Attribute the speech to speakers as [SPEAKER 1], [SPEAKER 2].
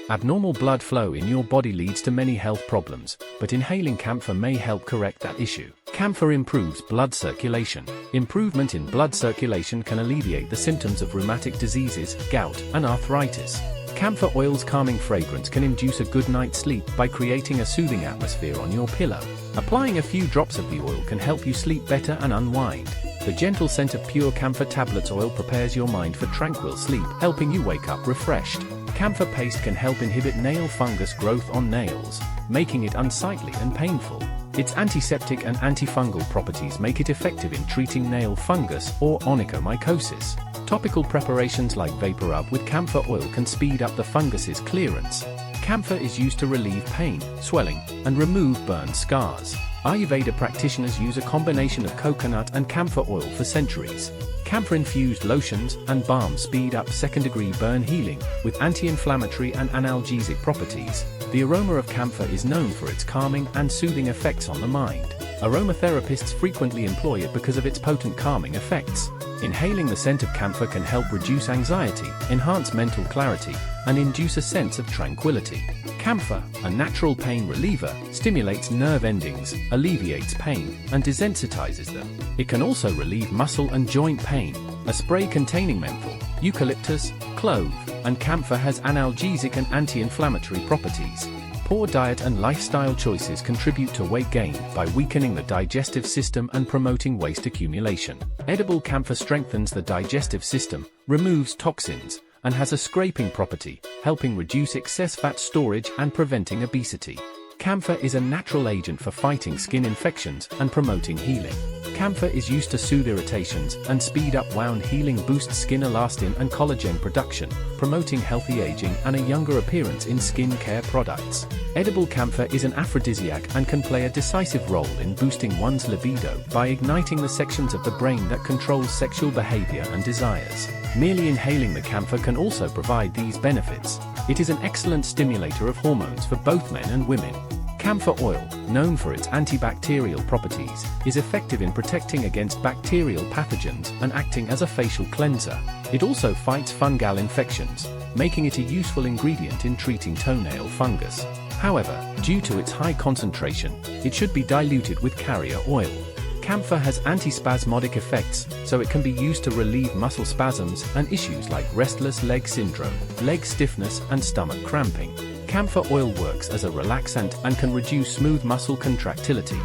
[SPEAKER 1] Abnormal blood flow in your body leads to many health problems, but inhaling camphor may help correct that issue. Camphor improves blood circulation. Improvement in blood circulation can alleviate the symptoms of rheumatic diseases, gout, and arthritis. Camphor oil's calming fragrance can induce a good night's sleep by creating a soothing atmosphere on your pillow. Applying a few drops of the oil can help you sleep better and unwind. The gentle scent of pure camphor tablets oil prepares your mind for tranquil sleep, helping you wake up refreshed. Camphor paste can help inhibit nail fungus growth on nails, making it unsightly and painful. Its antiseptic and antifungal properties make it effective in treating nail fungus or onychomycosis. Topical preparations like vapor rub with camphor oil can speed up the fungus's clearance. Camphor is used to relieve pain, swelling, and remove burn scars. Ayurveda practitioners use a combination of coconut and camphor oil for centuries. Camphor-infused lotions and balms speed up second-degree burn healing, with anti-inflammatory and analgesic properties. The aroma of camphor is known for its calming and soothing effects on the mind. Aromatherapists frequently employ it because of its potent calming effects. Inhaling the scent of camphor can help reduce anxiety, enhance mental clarity, and induce a sense of tranquility. Camphor, a natural pain reliever, stimulates nerve endings, alleviates pain, and desensitizes them. It can also relieve muscle and joint pain. A spray containing menthol, eucalyptus, clove, and camphor has analgesic and anti-inflammatory properties. Poor diet and lifestyle choices contribute to weight gain by weakening the digestive system and promoting waste accumulation. Edible camphor strengthens the digestive system, removes toxins, and has a scraping property, helping reduce excess fat storage and preventing obesity. Camphor is a natural agent for fighting skin infections and promoting healing. Camphor is used to soothe irritations and speed up wound healing, boosts skin elastin and collagen production, promoting healthy aging and a younger appearance in skin care products. Edible camphor is an aphrodisiac and can play a decisive role in boosting one's libido by igniting the sections of the brain that controls sexual behavior and desires. Merely inhaling the camphor can also provide these benefits. It is an excellent stimulator of hormones for both men and women. Camphor oil, known for its antibacterial properties, is effective in protecting against bacterial pathogens and acting as a facial cleanser. It also fights fungal infections, making it a useful ingredient in treating toenail fungus. However, due to its high concentration, it should be diluted with carrier oil. Camphor has antispasmodic effects, so it can be used to relieve muscle spasms and issues like restless leg syndrome, leg stiffness, and stomach cramping. Camphor oil works as a relaxant and can reduce smooth muscle contractility,